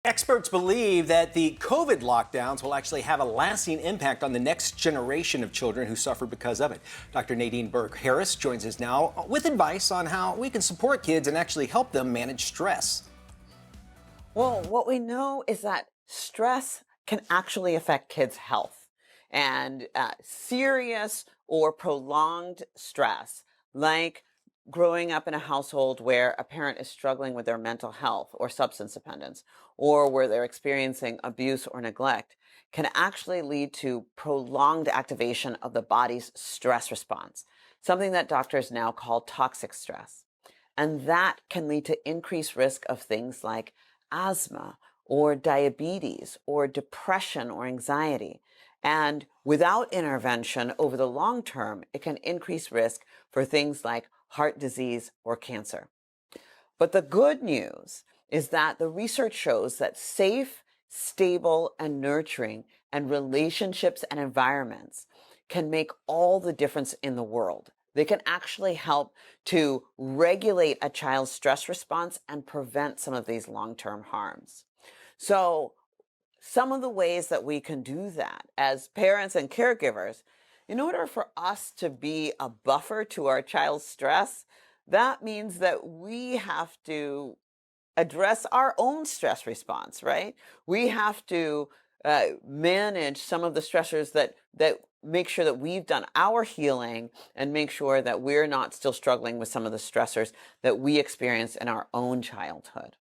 Experts believe that the COVID lockdowns will actually have a lasting impact on the next generation of children who suffer because of it. Dr. Nadine Burke Harris joins us now with advice on how we can support kids and actually help them manage stress. Well, what we know is that stress can actually affect kids' health. And serious or prolonged stress, like growing up in a household where a parent is struggling with their mental health or substance dependence, or where they're experiencing abuse or neglect, can actually lead to prolonged activation of the body's stress response, something that doctors now call toxic stress. And that can lead to increased risk of things like asthma or diabetes or depression or anxiety. And without intervention over the long term, it can increase risk for things like heart disease or cancer. But the good news is that the research shows that safe, stable, and nurturing and relationships and environments can make all the difference in the world. They can actually help to regulate a child's stress response and prevent some of these long-term harms. So some of the ways that we can do that as parents and caregivers, in order for us to be a buffer to our child's stress, that means that we have to address our own stress response, right? We have to manage some of the stressors that make sure that we've done our healing and make sure that we're not still struggling with some of the stressors that we experienced in our own childhood.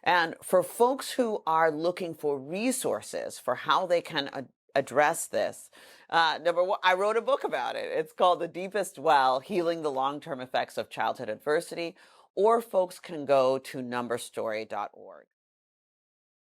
And for folks who are looking for resources for how they can address this, number one, I wrote a book about it. It's called The Deepest Well, Healing the Long-Term Effects of Childhood Adversity, or folks can go to numberstory.org.